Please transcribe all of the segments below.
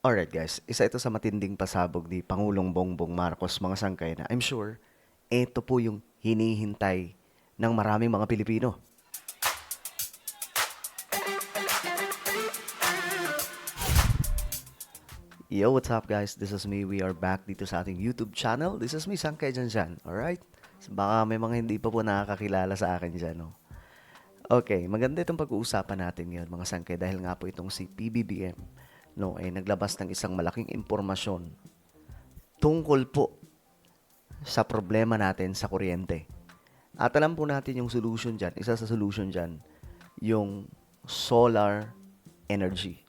Alright guys, isa ito sa matinding pasabog ni Pangulong Bongbong Marcos mga sangkay na I'm sure ito po yung hinihintay ng maraming mga Pilipino. Yo, what's up guys? This is me. We are back dito sa ating YouTube channel. This is me, Sangkay Janjan. Alright? So, baka may mga hindi pa po nakakakilala sa akin dyan, no? Okay, maganda itong pag-uusapan natin ngayon mga sangkay dahil nga po itong si PBBM no, ay naglabas ng isang malaking impormasyon tungkol po sa problema natin sa kuryente. At alam po natin yung solution dyan, isa sa solution dyan, yung solar energy.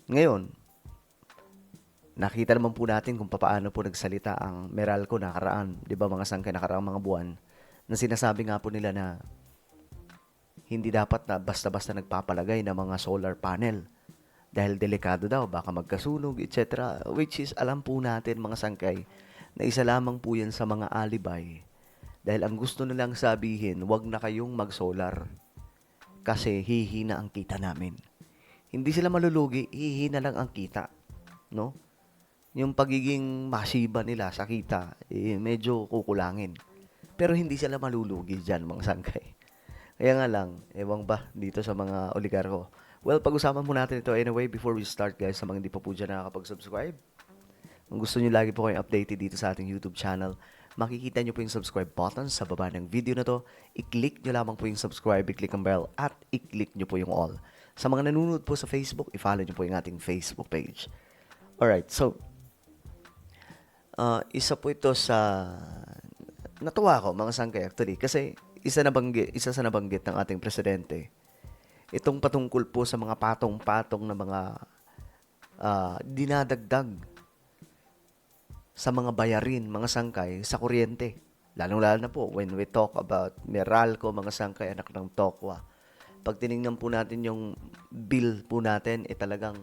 Ngayon, nakita naman po natin kung paano po nagsalita ang Meralco nakaraan, di ba mga sangkay nakaraang mga buwan, na sinasabi nga po nila na hindi dapat na basta-basta nagpapalagay ng mga solar panel dahil delikado daw, baka magkasunog, etc. Which is, alam po natin mga sangkay, na isa lamang po yan sa mga alibay. Dahil ang gusto nilang sabihin, wag na kayong mag-solar kasi hihina ang kita namin. Hindi sila malulugi, hihina lang ang kita. No? Yung pagiging masiba nila sa kita, medyo kukulangin. Pero hindi sila malulugi dyan, mga sangkay. Kaya nga lang, ewan ba dito sa mga oligarko. Well, pag-usapan po natin ito anyway before we start guys sa mga hindi pa po dyan nakakapag-subscribe. Kung gusto nyo lagi po kayong updated dito sa ating YouTube channel, makikita nyo po yung subscribe button sa baba ng video na to. I-click nyo lamang po yung subscribe, i-click ang bell, at i-click nyo po yung all. Sa mga nanonood po sa Facebook, i-follow nyo po yung ating Facebook page. Alright, so, isa po ito sa natuwa ako mga sangkay actually kasi isa sa nabanggit ng ating presidente itong patungkol po sa mga patong-patong na mga dinadagdag sa mga bayarin mga sangkay sa kuryente. Lalong-lalo na po when we talk about Meralco, mga sangkay, anak ng Tokwa. Pag tinignan po natin yung bill po natin, talagang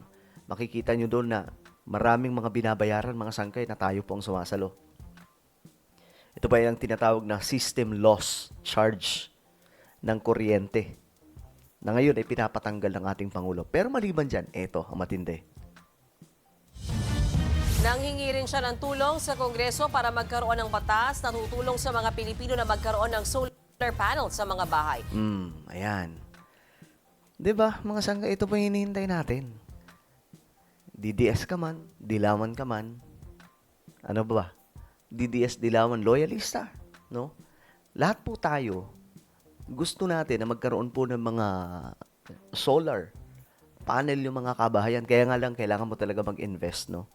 makikita nyo doon na maraming mga binabayaran mga sangkay na tayo po ang sumasalo. Ito ba yung tinatawag na system loss charge ng kuryente na ngayon ay pinapatanggal ng ating Pangulo. Pero maliban dyan, ito ang matindi. Nanghingi rin siya ng tulong sa Kongreso para magkaroon ng batas na tutulong sa mga Pilipino na magkaroon ng solar panel sa mga bahay. Ayan. 'Di ba, mga sangka, ito pa yung hinihintay natin. DDS ka man, dilawan ka man, ano ba? DDS, dilawan, loyalista, no? Lahat po tayo, gusto natin na magkaroon po ng mga solar panel yung mga kabahayan. Kaya nga lang, kailangan mo talaga mag-invest, no?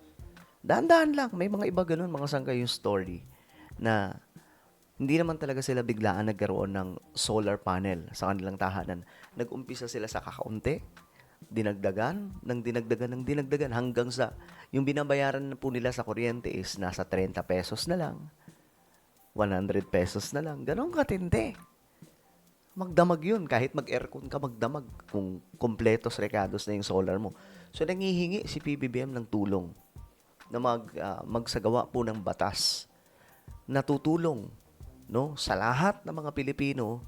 Dahan-dahan lang. May mga iba ganun, mga sangka yung story na hindi naman talaga sila biglaan nagkaroon ng solar panel sa kanilang tahanan. Nag-umpisa sila sa kakaunti, dinagdagan, ng dinagdagan hanggang sa yung binabayaran na po nila sa kuryente is nasa 30 pesos na lang, 100 pesos na lang. Ganon katindi. Magdamag yun. Kahit mag-aircon ka, magdamag kung kompletos recados na yung solar mo. So, nangihingi si PBBM ng tulong na magsagawa po ng batas na tutulong, no, sa lahat ng mga Pilipino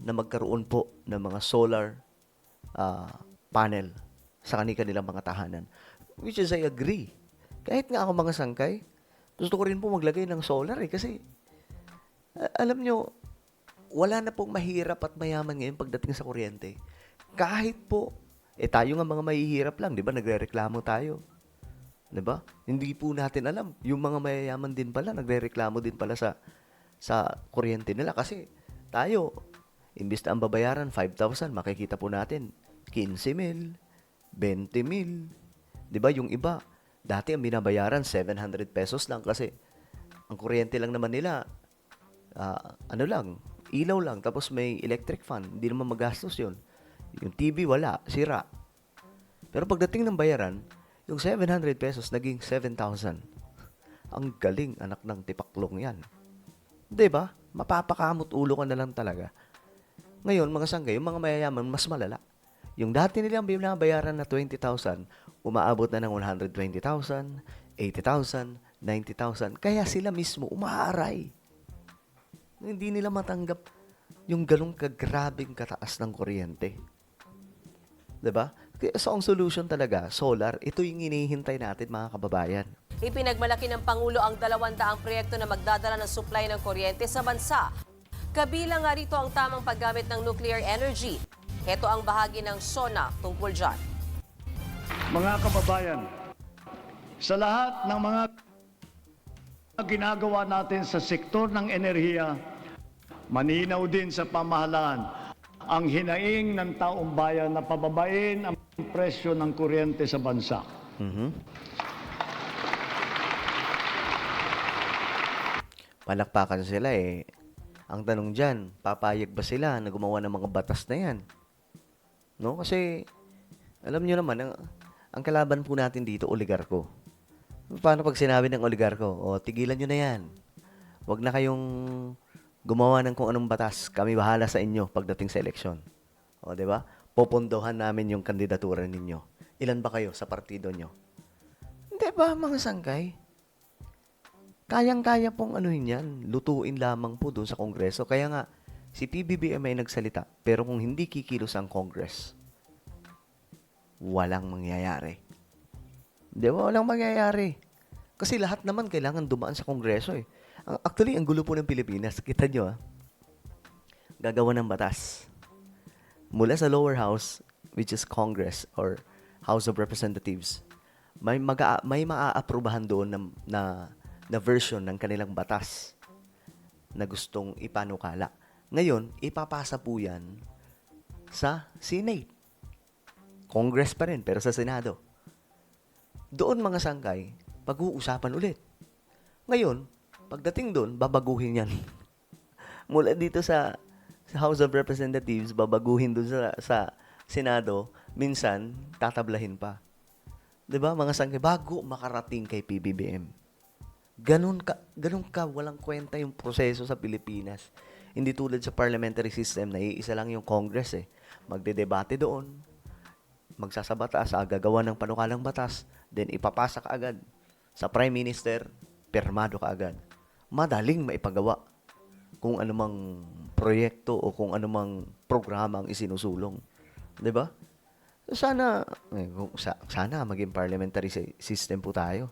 na magkaroon po ng mga solar panel sa kanilang mga tahanan. Which is, I agree. Kahit nga ako mga sangkay, gusto ko rin po maglagay ng solar kasi alam nyo, wala na pong mahirap at mayaman ngayon pagdating sa kuryente. Kahit po, tayo nga mga mahihirap lang, di ba? Nagrereklamo tayo. Di ba? Hindi po natin alam. Yung mga mayayaman din pala, nagrereklamo din pala sa kuryente nila. Kasi tayo, imbis na ang babayaran, 5,000, makikita po natin, 15,000, 20,000. Di ba? Yung iba, dati ang binabayaran, 700 pesos lang kasi ang kuryente lang naman nila, ilaw lang, tapos may electric fan. Hindi naman magastos yun. Yung TV, wala, sira. Pero pagdating ng bayaran, yung 700 pesos naging 7,000. Ang galing, anak ng tipaklong yan. 'Di ba? Mapapakamot ulo ka na lang talaga. Ngayon, mga sanggay, yung mga mayayaman, mas malala. Yung dati nilang binabayaran na 20,000, umaabot na ng 120,000, 80,000, 90,000. Kaya sila mismo umaaray. Hindi nila matanggap yung ganong kagrabing kataas ng kuryente. 'Di ba? So, ang solution talaga, solar, ito yung hinihintay natin mga kababayan. Ipinagmalaki ng Pangulo ang 200 proyekto na magdadala ng supply ng kuryente sa bansa. Kabilang nga rito ang tamang paggamit ng nuclear energy. Ito ang bahagi ng SONA tungkol dyan. Mga kababayan, sa lahat ng mga ginagawa natin sa sektor ng enerhiya, maninaw din sa pamahalaan ang hinaing ng taong bayan na pababain ang presyo ng kuryente sa bansa. Palakpakan sila eh. Ang tanong dyan, papayag ba sila na gumawa ng mga batas na yan? No? Kasi, alam nyo naman, ang kalaban po natin dito, oligarko. Paano pag sinabi ng oligarko, tigilan nyo na yan. Huwag na kayong gumawa ng kung anong batas. Kami bahala sa inyo pagdating sa eleksyon. Di ba? Popondohan namin yung kandidatura ninyo. Ilan ba kayo sa partido nyo? Hindi ba, mga sangkay? Kayang-kaya pong yan, lutuin lamang po doon sa Kongreso. Kaya nga, si PBBM ay nagsalita. Pero kung hindi kikilos ang Congress, walang mangyayari. Di ba? Walang mangyayari. Kasi lahat naman kailangan dumaan sa Kongreso eh. Actually, ang gulo po ng Pilipinas, kita nyo gagawa ng batas. Mula sa lower house, which is Congress or House of Representatives, may maaaprubahan doon na version ng kanilang batas na gustong ipanukala. Ngayon, ipapasa po yan sa Senate. Congress pa rin, pero sa Senado. Doon mga sangkay, pag-uusapan ulit. Ngayon, pagdating doon, babaguhin yan. Mula dito sa House of Representatives, babaguhin doon sa Senado, minsan, tatablahin pa. 'Di ba mga sangkay, bago makarating kay PBBM. Ganun ka walang kwenta yung proseso sa Pilipinas. Hindi tulad sa parliamentary system na iisa lang yung Congress eh. Magdedebate doon, magsasabatas, gagawa ng panukalang batas, then ipapasa ka agad sa Prime Minister, permado ka agad. Madaling maipagawa kung anumang proyekto o kung anumang programa ang isinusulong. 'Di ba? Sana maging parliamentary system po tayo.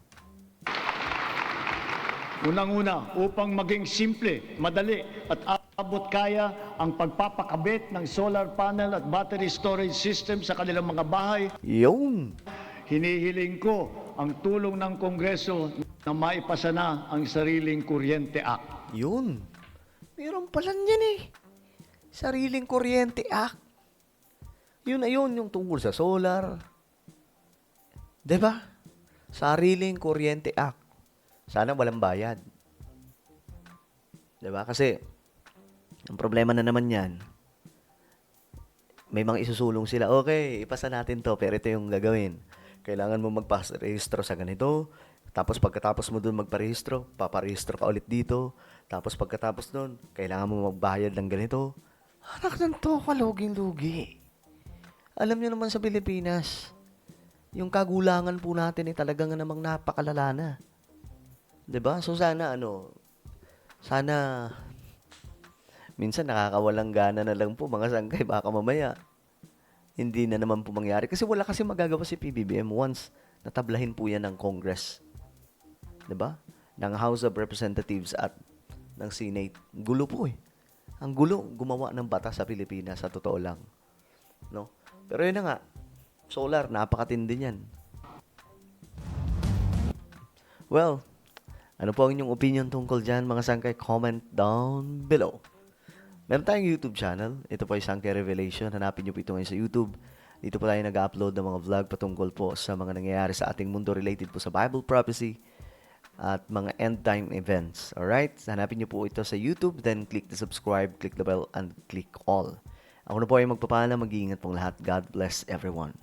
Unang-una, upang maging simple, madali at abot kaya ang pagpapakabit ng solar panel at battery storage system sa kanilang mga bahay, Yun! hinihiling ko ang tulong ng Kongreso na maipasa na ang Sariling Kuryente Act. Yun! Meron pala yan eh. Sariling Kuryente Act. Yun na yun, yung tungkol sa solar. 'Di ba? Sariling Kuryente Act. Sana walang bayad. 'Di ba? Kasi, ang problema na naman yan, may mga isusulong sila, okay, ipasa natin to, pero ito yung gagawin. Kailangan mo magparehistro sa ganito, tapos pagkatapos mo dun magparehistro, paparehistro ka ulit dito, tapos pagkatapos dun, kailangan mo magbayad ng ganito. Anak ng to, kaluging-lugi. Alam niyo naman sa Pilipinas, yung kagulangan po natin ay talagang namang napakalala na. 'Di ba? So sana minsan nakakawalang gana na lang po mga sangkay, baka mamaya hindi na naman po mangyari. Kasi wala kasi magagawa si PBBM once natablahin po yan ng Congress. 'Di ba? Ng House of Representatives at ng Senate. Gulo po eh. Ang gulo, gumawa ng batas sa Pilipinas, sa totoo lang. No? Pero yun na nga, solar, napakatindi niyan. Well, ano po ang inyong opinion tungkol dyan, mga sangkay? Comment down below. Meron tayong YouTube channel. Ito po ay Sangkay Revelation. Hanapin nyo po ito ngayon sa YouTube. Dito po tayo nag-upload ng mga vlog patungkol po sa mga nangyayari sa ating mundo related po sa Bible prophecy at mga end time events. Alright? Hanapin nyo po ito sa YouTube. Then click the subscribe, click the bell, and click all. Ako na po ay magpapaalam. Mag-iingat pong lahat. God bless everyone.